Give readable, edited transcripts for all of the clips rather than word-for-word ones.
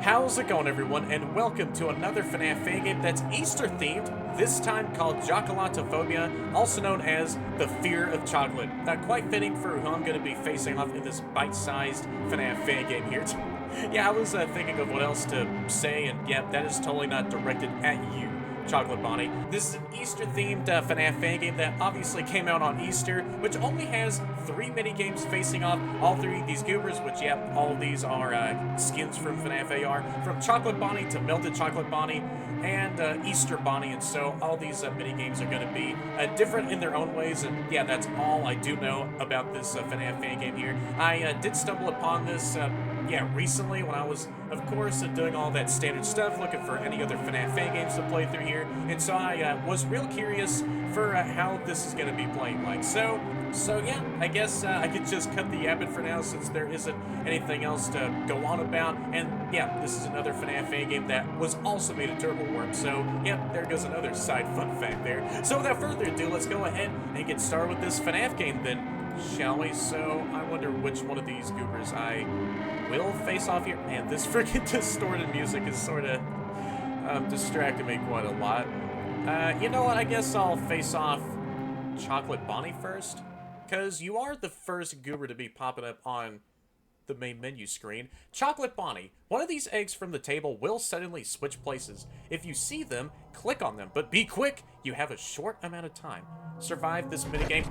How's it going, everyone, and welcome to another FNAF Fan Game that's Easter-themed, this time called XOCOLATOPHOBIA, also known as the Fear of Chocolate. Quite fitting for who I'm going to be facing off in this bite-sized FNAF Fan Game here. Yeah, I was thinking of what else to say, and yeah, that is totally not directed at you, Chocolate Bonnie. This is an Easter-themed FNAF fan game that obviously came out on Easter, which only has 3 minigames facing off all 3 of these goobers, which, yeah, all of these are skins from FNAF AR, from Chocolate Bonnie to Melted Chocolate Bonnie, and Easter Bonnie, and so all these minigames are going to be different in their own ways, and yeah, that's all I do know about this FNAF fan game here. I did stumble upon this, recently when I was, of course, doing all that standard stuff, looking for any other FNAF fan games to play through here, and so I was real curious for how this is going to be playing like. So yeah, I guess I could just cut the yapping for now since there isn't anything else to go on about, and yeah, this is another FNAF fan game that was also made of Turbo Worm, so yeah, there goes another side fun fact there. So without further ado, let's go ahead and get started with this FNAF game then, shall we? So I wonder which one of these goobers I will face off here. Man, this freaking distorted music is sort of distracting me quite a lot. You know what? I guess I'll face off Chocolate Bonnie first, because you are the first goober to be popping up on the main menu screen. Chocolate Bonnie, one of these eggs from the table will suddenly switch places. If you see them, click on them, but be quick. You have a short amount of time. Survive this minigame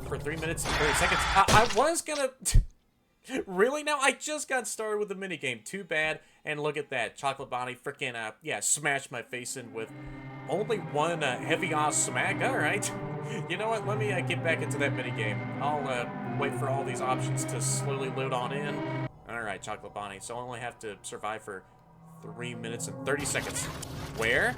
for 3 minutes and 30 seconds. I was gonna... Really now? I just got started with the minigame. Too bad. And look at that. Chocolate Bonnie freaking, smashed my face in with only one heavy-ass smack. Alright. You know what? Let me get back into that minigame. I'll wait for all these options to slowly load on in. Alright, Chocolate Bonnie. So I only have to survive for 3 minutes and 30 seconds. Where?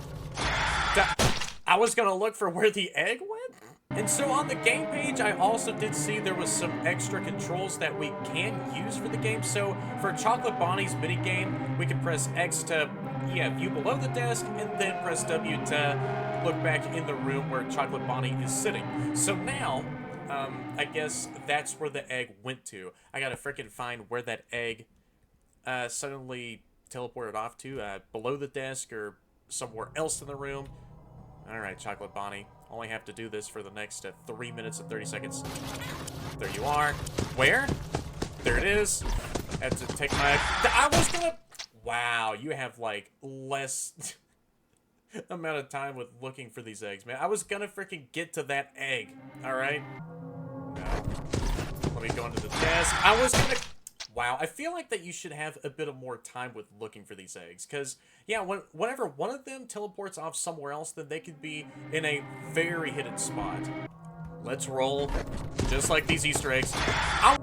I was gonna look for where the egg went? And so on the game page, I also did see there was some extra controls that we can use for the game. So for Chocolate Bonnie's minigame, we can press X to, view below the desk, and then press W to look back in the room where Chocolate Bonnie is sitting. So now, I guess that's where the egg went to. I gotta frickin' find where that egg suddenly teleported off to, below the desk or somewhere else in the room. Alright, Chocolate Bonnie. Only have to do this for the next 3 minutes and 30 seconds. There you are. Where? There it is. Had to take my... I was gonna... Wow, you have, like, less amount of time with looking for these eggs, man. I was gonna freaking get to that egg. Alright? No. Let me go into the desk. I was gonna... Wow, I feel like that you should have a bit of more time with looking for these eggs, because, yeah, whenever one of them teleports off somewhere else, then they could be in a very hidden spot. Let's roll, just like these Easter eggs. Ow!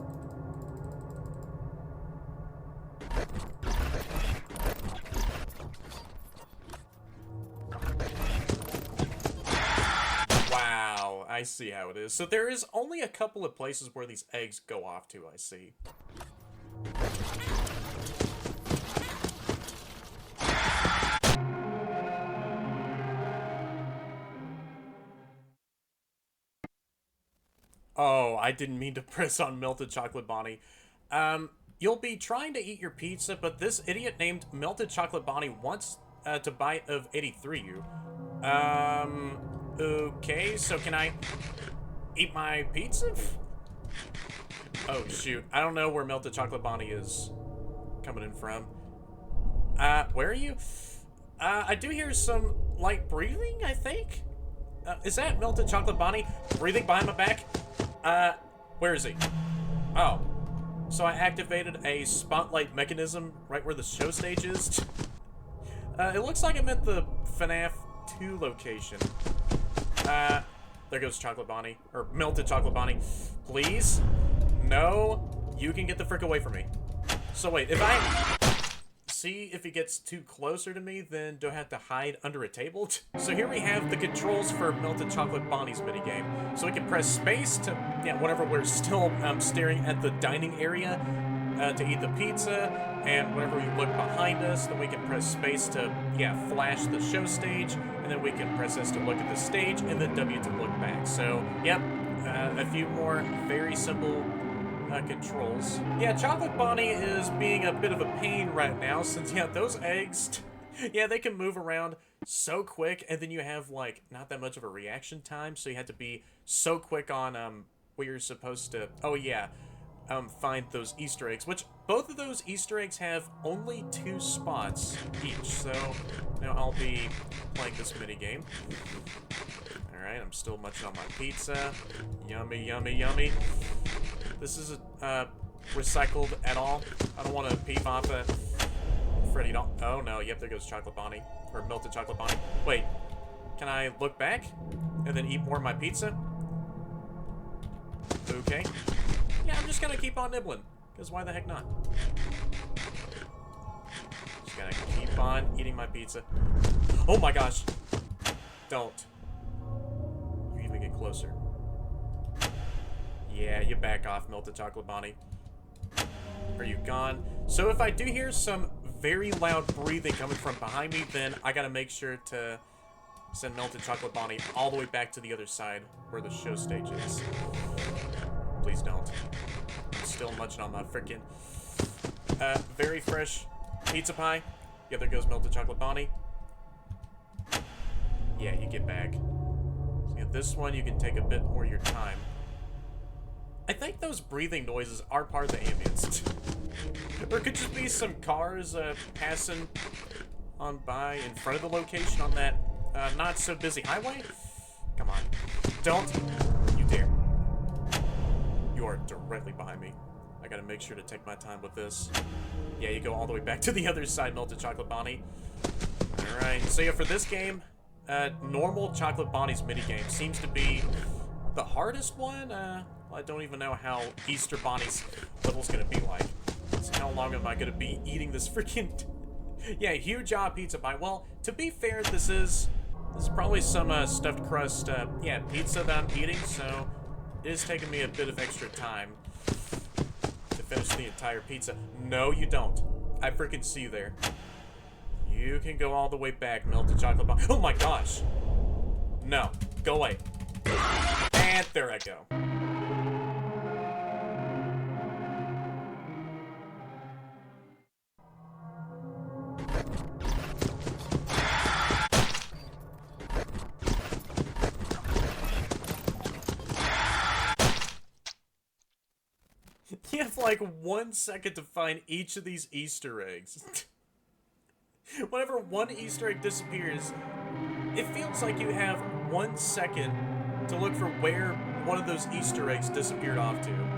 Wow, I see how it is. So there is only a couple of places where these eggs go off to, I see. Oh, I didn't mean to press on Melted Chocolate Bonnie. You'll be trying to eat your pizza, but this idiot named Melted Chocolate Bonnie wants to bite of 83 you. Okay, so can I eat my pizza? Oh, shoot. I don't know where Melted Chocolate Bonnie is coming in from. Where are you? I do hear some light breathing, I think? Is that Melted Chocolate Bonnie breathing behind my back? Where is he? Oh. So I activated a spotlight mechanism right where the show stage is. It looks like I'm at the FNAF 2 location. There goes Chocolate Bonnie. Or Melted Chocolate Bonnie. Please? No. You can get the frick away from me. So wait, if I... See if he gets too closer to me, then do I have to hide under a table? So here we have the controls for Melted Chocolate Bonnie's minigame. So we can press space to, whenever we're still staring at the dining area to eat the pizza, and whenever we look behind us, then we can press space to, flash the show stage, and then we can press S to look at the stage, and then W to look back. So, yep, a few more very simple controls. Yeah, Chocolate Bonnie is being a bit of a pain right now since, yeah, those eggs, yeah, they can move around so quick, and then you have, like, not that much of a reaction time, so you have to be so quick on, where you're supposed to, oh, yeah, find those Easter eggs, which both of those Easter eggs have only 2 spots each, so now I'll be playing this minigame. Alright, I'm still munching on my pizza. Yummy, yummy, yummy. This isn't recycled at all. I don't want to peep off a Freddy doll. Oh no, yep, there goes Chocolate Bonnie. Or Melted Chocolate Bonnie. Wait, can I look back and then eat more of my pizza? Okay. Yeah, I'm just gonna keep on nibbling, because why the heck not? Just gonna keep on eating my pizza. Oh my gosh! Don't. You even get closer. Yeah, you back off, Melted Chocolate Bonnie. Are you gone? So if I do hear some very loud breathing coming from behind me, then I gotta make sure to send Melted Chocolate Bonnie all the way back to the other side where the show stage is. Please don't. I'm still munching on my freaking very fresh pizza pie. Yeah, there goes Melted Chocolate Bonnie. Yeah, you get back. So yeah, this one you can take a bit more of your time. I think those breathing noises are part of the ambience. Or it could just be some cars passing on by in front of the location on that not so busy highway. Come on. Don't you dare. You are directly behind me. I gotta make sure to take my time with this. Yeah, you go all the way back to the other side, Melted Chocolate Bonnie. Alright, so yeah, for this game, normal Chocolate Bonnie's minigame seems to be the hardest one. I don't even know how Easter Bonnie's level's gonna be like. So how long am I gonna be eating this freaking... yeah, huge pizza pie. Well, to be fair, this is probably some stuffed crust, yeah, pizza that I'm eating, so it is taking me a bit of extra time to finish the entire pizza. No, you don't. I freaking see you there. You can go all the way back, Melted Chocolate Bonnie. Oh my gosh! No, go away. And there I go. You have like 1 second to find each of these Easter eggs. Whenever one Easter egg disappears, it feels like you have 1 second to look for where one of those Easter eggs disappeared off to.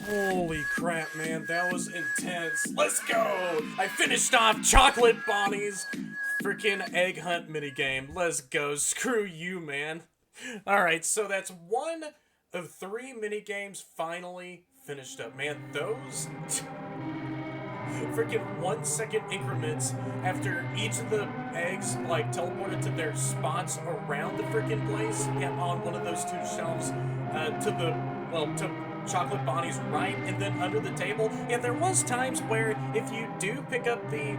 Holy crap, man, that was intense. Let's go! I finished off Chocolate Bonnie's freaking egg hunt minigame. Let's go. Screw you, man. Alright, so that's one of 3 minigames finally finished up. Man, those freaking 1 second increments after each of the eggs like teleported to their spots around the freaking place, yeah, on one of those 2 shelves, to Chocolate Bonnie's right and then under the table. Yeah, there was times where if you do pick up the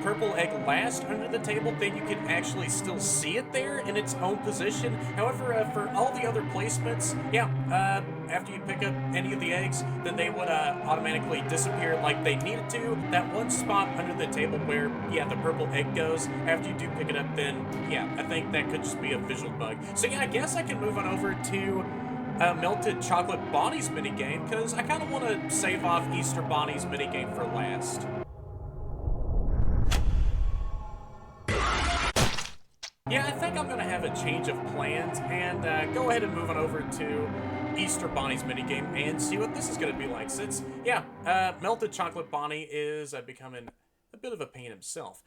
purple egg last under the table, then you can actually still see it there in its own position. However, for all the other placements, yeah, after you pick up any of the eggs, then they would automatically disappear like they needed to. That one spot under the table where, yeah, the purple egg goes, after you do pick it up, then, yeah, I think that could just be a visual bug. So yeah, I guess I can move on over to Melted Chocolate Bonnie's minigame, because I kind of want to save off Easter Bonnie's minigame for last. Yeah, I think I'm going to have a change of plans and go ahead and move on over to Easter Bonnie's minigame and see what this is going to be like, since, yeah, Melted Chocolate Bonnie is becoming a bit of a pain himself.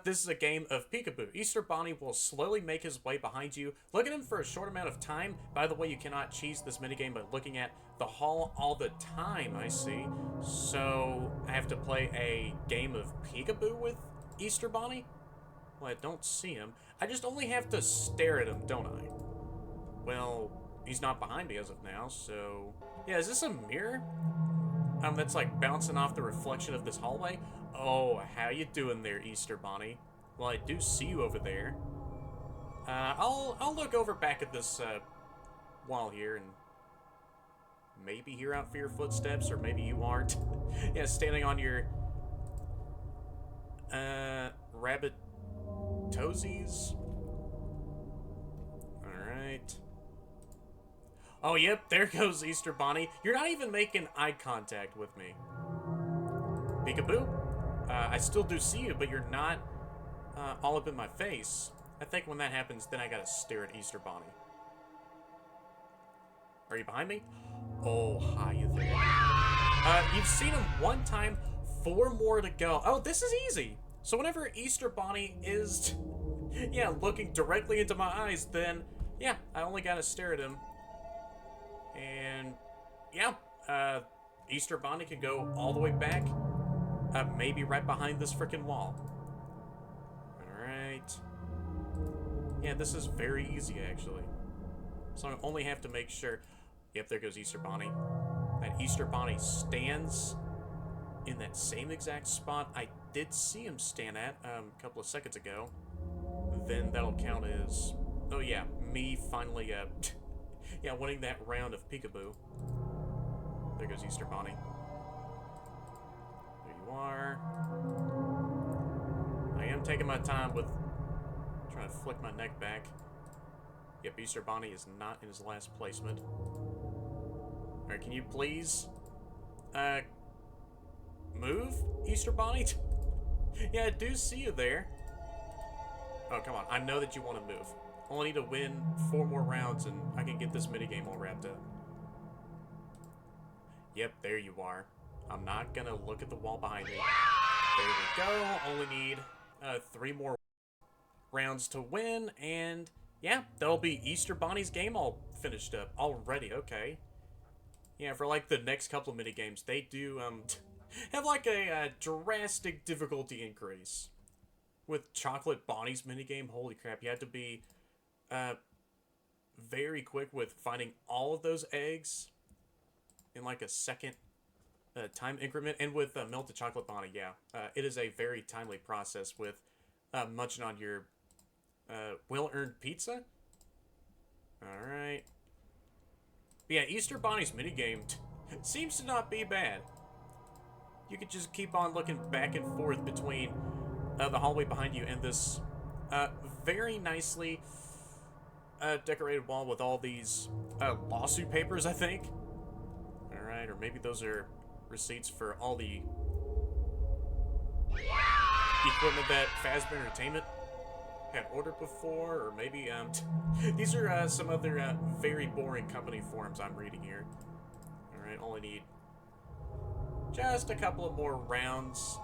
This is a game of peekaboo. Easter Bonnie will slowly make his way behind you. Look at him for a short amount of time. By the way, you cannot cheese this minigame by looking at the hall all the time, I see. So, I have to play a game of peekaboo with Easter Bonnie? Well, I don't see him. I just only have to stare at him, don't I? Well, he's not behind me as of now, so... Yeah, is this a mirror? That's like bouncing off the reflection of this hallway? Oh, how you doing there, Easter Bonnie? Well, I do see you over there. I'll look over back at this wall here and maybe hear out for your footsteps, or maybe you aren't. Yeah, standing on your rabbit toesies. Alright. Oh, yep, there goes Easter Bonnie. You're not even making eye contact with me. Peekaboo? I still do see you, but you're not all up in my face. I think when that happens, then I gotta stare at Easter Bonnie. Are you behind me? Oh, hi there. You've seen him 1 time, 4 more to go. Oh, this is easy. So whenever Easter Bonnie is, yeah, looking directly into my eyes, then, yeah, I only gotta stare at him. And, yeah, Easter Bonnie can go all the way back, maybe right behind this freaking wall. Alright. Yeah, this is very easy, actually. So I only have to make sure... Yep, there goes Easter Bonnie. That Easter Bonnie stands in that same exact spot I did see him stand at a couple of seconds ago. Then that'll count as... Oh, yeah, me finally, yeah, winning that round of peekaboo. There goes Easter Bonnie. There you are. I am taking my time with trying to flick my neck back. Yep, Easter Bonnie is not in his last placement. Alright, can you please move, Easter Bonnie? Yeah, I do see you there. Oh, come on. I know that you want to move. Only need to win 4 more rounds and I can get this minigame all wrapped up. Yep, there you are. I'm not gonna look at the wall behind me. There we go. Only need 3 more rounds to win, and yeah, that'll be Easter Bonnie's game all finished up already. Okay. Yeah, for like the next couple of minigames, they do have like a drastic difficulty increase. With Chocolate Bonnie's minigame, holy crap, you have to be very quick with finding all of those eggs in like a second time increment. And with Melted Chocolate Bonnie, yeah, it is a very timely process with munching on your well-earned pizza. Alright. Yeah, Easter Bonnie's minigame seems to not be bad. You could just keep on looking back and forth between the hallway behind you and this very nicely decorated wall with all these lawsuit papers, I think. Alright, or maybe those are receipts for all the equipment that Fazbear Entertainment had ordered before, or maybe these are some other very boring company forms I'm reading here. Alright, all I need Just a couple of more rounds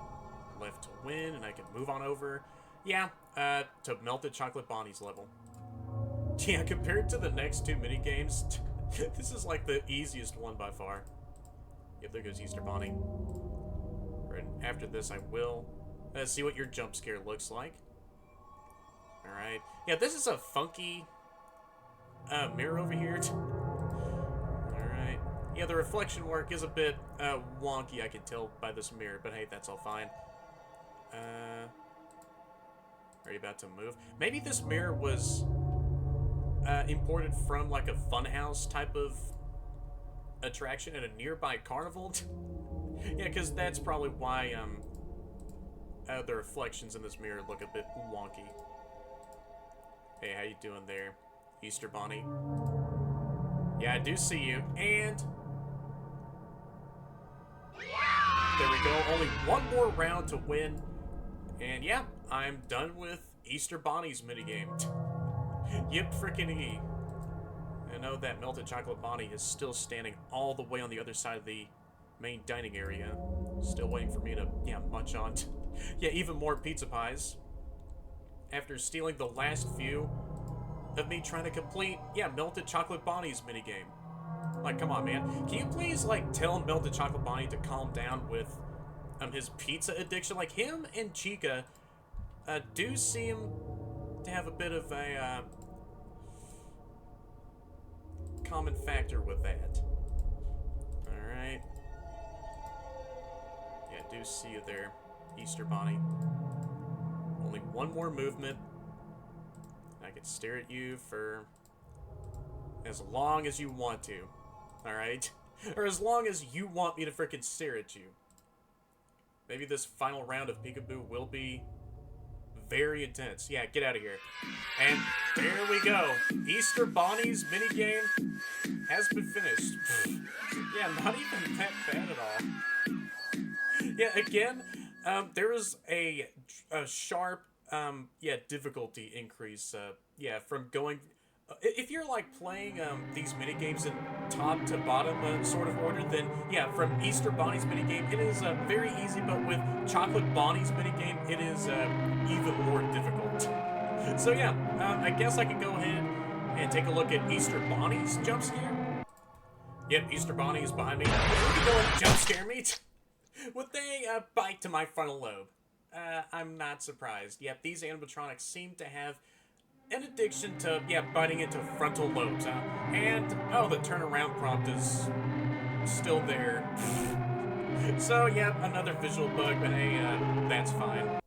left to win, and I can move on over. Yeah, to Melted Chocolate Bonnie's level. Yeah, compared to the next two minigames, this is like the easiest one by far. Yep, there goes Easter Bonnie. Right after this, I will see what your jump scare looks like. Alright. Yeah, this is a funky mirror over here. Alright. Yeah, the reflection work is a bit wonky, I can tell by this mirror, but hey, that's all fine. Are you about to move? Maybe this mirror was imported from like a funhouse type of attraction at a nearby carnival. Yeah, because that's probably why the reflections in this mirror look a bit wonky. Hey, how you doing there, Easter Bonnie? Yeah, I do see you, and there we go. Only one more round to win, and yeah, I'm done with Easter Bonnie's minigame. Yep, frickin' E. I know that Melted Chocolate Bonnie is still standing all the way on the other side of the main dining area. Still waiting for me to, yeah, munch on. Yeah, even more pizza pies. After stealing the last few of me trying to complete, yeah, Melted Chocolate Bonnie's minigame. Like, come on, man. Can you please, like, tell Melted Chocolate Bonnie to calm down with his pizza addiction? Like, him and Chica do seem to have a bit of a common factor with that. Alright. Yeah, I do see you there, Easter Bonnie. Only one more movement. I can stare at you for as long as you want to. Alright? Or as long as you want me to frickin' stare at you. Maybe this final round of Peekaboo will be very intense. Yeah, get out of here. And there we go. Easter Bonnie's minigame has been finished. Yeah, not even that bad at all. Yeah, again, there was a sharp, yeah, difficulty increase. Yeah, from going... if you're, like, playing these minigames in top to bottom sort of order, then, yeah, from Easter Bonnie's minigame, it is very easy, but with Chocolate Bonnie's minigame, it is even more difficult. So, yeah, I guess I can go ahead and take a look at Easter Bonnie's jump scare. Yep, Easter Bonnie is behind me. If you can go and jump scare me with a bite to my frontal lobe. I'm not surprised. Yep, these animatronics seem to have an addiction to, yeah, biting into frontal lobes. And, oh, the turnaround prompt is still there. So, yeah, another visual bug, but hey, that's fine.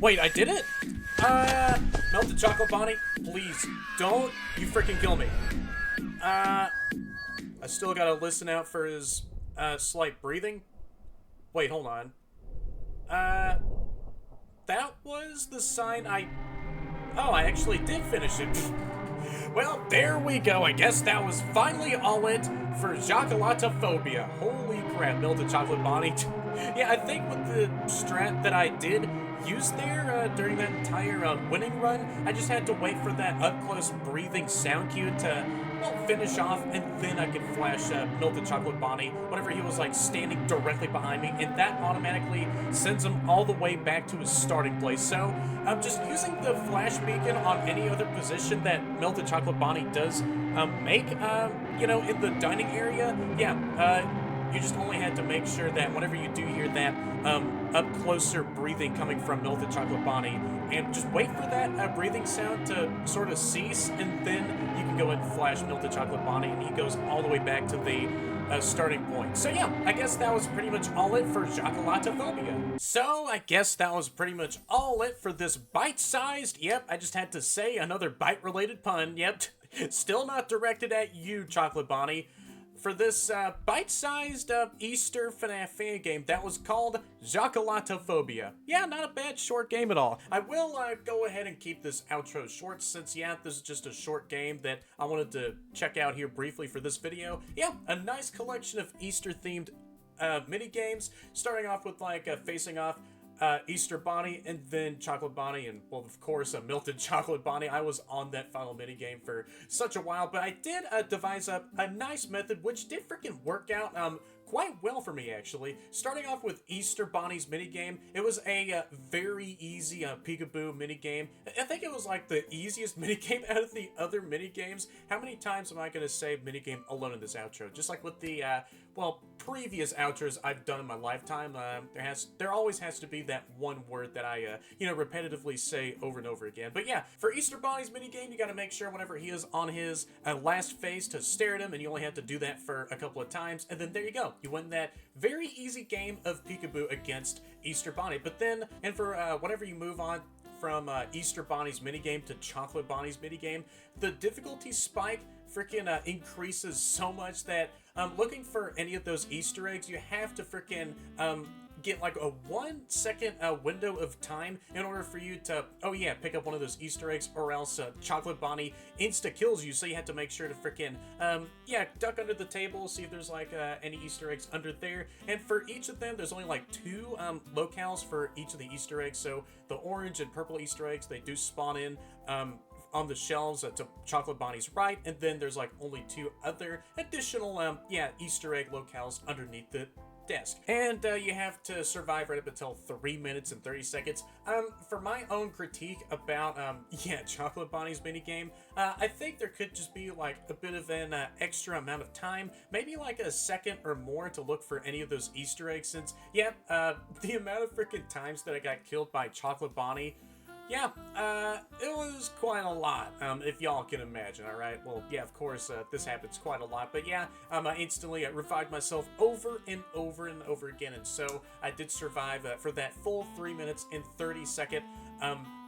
Wait, I did it? Melted chocolate Bonnie, please don't you freaking kill me. I still gotta listen out for his slight breathing. Wait, hold on. That was the sign Oh, I actually did finish it. Well, there we go. I guess that was finally all it for Chocolatophobia. Holy crap, Melted Chocolate Bonnie. Yeah, I think with the strat that I did use there during that entire winning run, I just had to wait for that up-close breathing sound cue to, well, finish off, and then I could flash Melted Chocolate Bonnie whenever he was, like, standing directly behind me, and that automatically sends him all the way back to his starting place. So, just using the flash beacon on any other position that Melted Chocolate Bonnie does make, you know, in the dining area, yeah, you just only had to make sure that whenever you do hear that up closer breathing coming from Melted Chocolate Bonnie, and just wait for that breathing sound to sort of cease, and then you can go ahead and flash Melted Chocolate Bonnie, and he goes all the way back to the starting point. So yeah, I guess that was pretty much all it for Chocolatophobia. So I guess that was pretty much all it for this bite-sized, yep, I just had to say another bite-related pun, yep, still not directed at you, Chocolate Bonnie, for this bite-sized Easter FNAF fan game that was called Chocolatophobia. Yeah, not a bad short game at all. I will go ahead and keep this outro short since, yeah, this is just a short game that I wanted to check out here briefly for this video. Yeah, a nice collection of Easter-themed mini-games, starting off with, like, facing off Easter Bonnie, and then Chocolate Bonnie, and, well, of course, a Melted Chocolate Bonnie. I was on that final minigame for such a while, but I did devise up a nice method, which did freaking work out quite well for me, actually. Starting off with Easter Bonnie's minigame, it was a very easy peekaboo minigame. I think it was, like, the easiest minigame out of the other minigames. How many times am I going to say minigame alone in this outro? Just like with the, well, previous outros I've done in my lifetime, there always has to be that one word that I, you know, repetitively say over and over again. But yeah, for Easter Bonnie's minigame, you gotta make sure whenever he is on his last phase to stare at him, and you only have to do that for a couple of times, and then there you go. You win that very easy game of peekaboo against Easter Bonnie. But then, and for whenever you move on from Easter Bonnie's minigame to Chocolate Bonnie's minigame, the difficulty spike freaking increases so much that looking for any of those Easter eggs, you have to freaking get like a 1 second window of time in order for you to, oh yeah, pick up one of those Easter eggs, or else Chocolate Bonnie insta kills you. So you have to make sure to freaking yeah, duck under the table, see if there's like any Easter eggs under there. And for each of them, there's only like 2 locales for each of the Easter eggs. So the orange and purple Easter eggs, they do spawn in on the shelves to Chocolate Bonnie's right, and then there's like only 2 other additional yeah, Easter egg locales underneath the desk. And you have to survive right up until 3 minutes and 30 seconds. For my own critique about yeah, Chocolate Bonnie's minigame, I think there could just be like a bit of an extra amount of time, maybe like a second or more, to look for any of those Easter eggs, since yeah, the amount of freaking times that I got killed by Chocolate Bonnie, yeah, it was quite a lot, if y'all can imagine, alright? Well, yeah, of course, this happens quite a lot, but yeah, I instantly revived myself over and over and over again, and so I did survive for that full 3 minutes and 30 second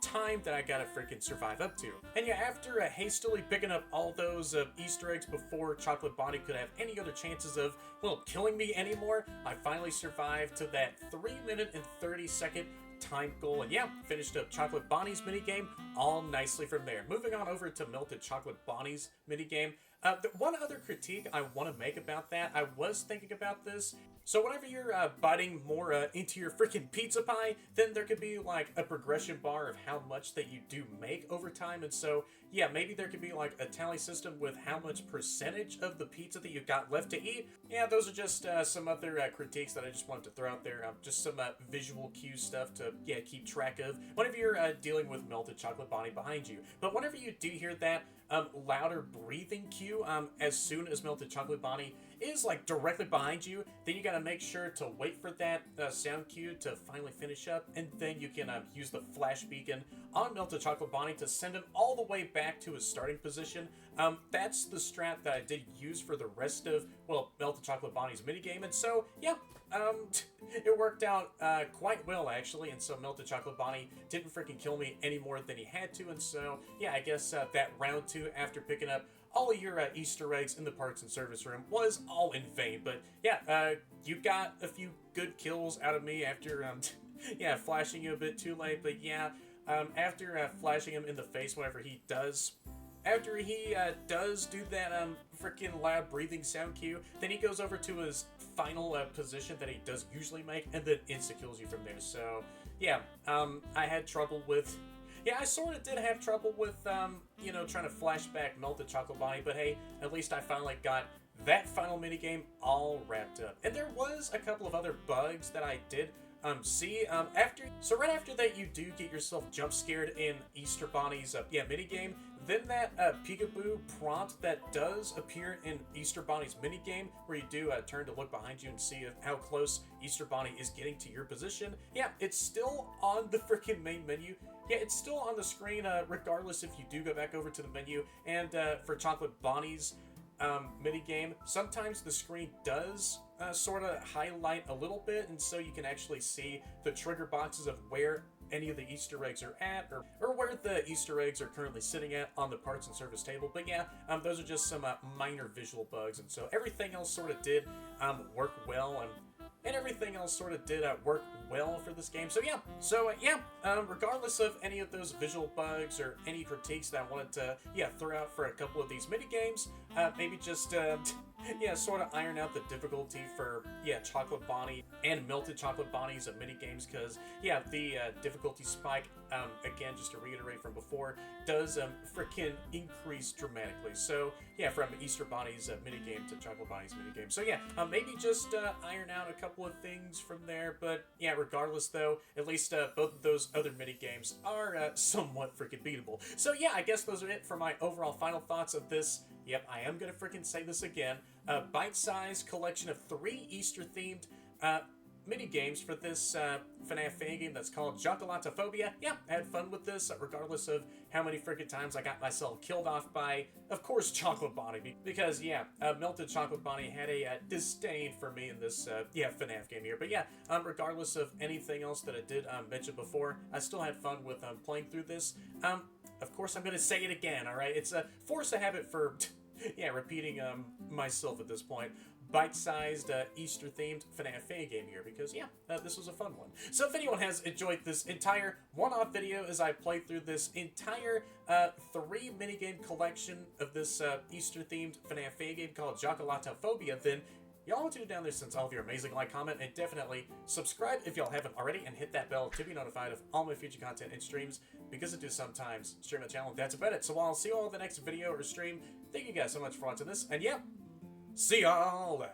time that I gotta freaking survive up to. And yeah, after hastily picking up all those Easter eggs before Chocolate Bonnie could have any other chances of, well, killing me anymore, I finally survived to that 3 minute and 30 second time goal, and yeah, finished up Chocolate Bonnie's minigame all nicely from there. Moving on over to Melted Chocolate Bonnie's minigame. The one other critique I want to make about that, I was thinking about this. So whenever you're biting more into your freaking pizza pie, then there could be like a progression bar of how much that you do make over time. And so, yeah, maybe there could be like a tally system with how much percentage of the pizza that you've got left to eat. Yeah, those are just some other critiques that I just wanted to throw out there. Just some visual cue stuff to, yeah, keep track of whenever you're dealing with Melted Chocolate Bonnie behind you. But whenever you do hear that louder breathing cue, as soon as Melted Chocolate Bonnie is like directly behind you, then you gotta make sure to wait for that sound cue to finally finish up, and then you can use the flash beacon on Melted Chocolate Bonnie to send him all the way back to his starting position. That's the strat that I did use for the rest of, well, Melted Chocolate Bonnie's minigame, and so, yeah, it worked out quite well, actually, and so Melted Chocolate Bonnie didn't freaking kill me any more than he had to, and so, yeah, I guess that round 2, after picking up all of your Easter eggs in the parts and service room, was all in vain. But yeah, you got a few good kills out of me after, yeah, flashing you a bit too late. But yeah, after flashing him in the face whenever he does... After he does do that freaking loud breathing sound cue, then he goes over to his final position that he does usually make, and then insta-kills you from there. So, yeah, I had trouble with... Yeah, I sort of did have trouble with, you know, trying to flash back Melted Chocolate Bonnie, but hey, at least I finally got that final minigame all wrapped up. And there was a couple of other bugs that I did see so right after that you do get yourself jump scared in Easter Bonnie's minigame, then that peekaboo prompt that does appear in Easter Bonnie's minigame, where you do turn to look behind you and see how close Easter Bonnie is getting to your position, yeah, it's still on the freaking main menu. Yeah, it's still on the screen regardless if you do go back over to the menu. And for Chocolate Bonnie's minigame, sometimes the screen does sort of highlight a little bit, and so you can actually see the trigger boxes of where any of the Easter eggs are at, or where the Easter eggs are currently sitting at on the parts and service table. But yeah, those are just some minor visual bugs, and so everything else sort of did work well, and everything else sort of did work well for this game. So yeah, regardless of any of those visual bugs or any critiques that I wanted to, throw out for a couple of these minigames, maybe just, sort of iron out the difficulty for, Chocolate Bonnie and Melted Chocolate Bonnie's minigames, because, the difficulty spike, again, just to reiterate from before, does freaking increase dramatically. So, from Easter Bonnie's minigame to Chocolate Bonnie's minigame. So, maybe just iron out a couple of things from there, but, regardless, though, at least both of those other minigames are somewhat freaking beatable. So, I guess those are it for my overall final thoughts of this. Yep, I am gonna freaking say this again. A bite-sized collection of 3 Easter-themed mini-games for this FNAF Fan game that's called XOCOLATOPHOBIA. Yeah, I had fun with this, regardless of how many freaking times I got myself killed off by, of course, Chocolate Bonnie. Because, Melted Chocolate Bonnie had a disdain for me in this, FNAF game here. But regardless of anything else that I did mention before, I still had fun with playing through this. Of course, I'm gonna say it again, alright? It's a force of habit for... repeating myself at this point. Bite-sized, Easter-themed FNAF Fan game here, because, this was a fun one. So if anyone has enjoyed this entire one-off video as I play through this entire 3 minigame collection of this Easter-themed FNAF Fan game called XOCOLATOPHOBIA, then y'all want to do down there since all of your amazing like, comment, and definitely subscribe if y'all haven't already, and hit that bell to be notified of all my future content and streams, because I do sometimes stream the channel. That's about it. So I'll see you all in the next video or stream. Thank you guys so much for watching this, and see y'all there.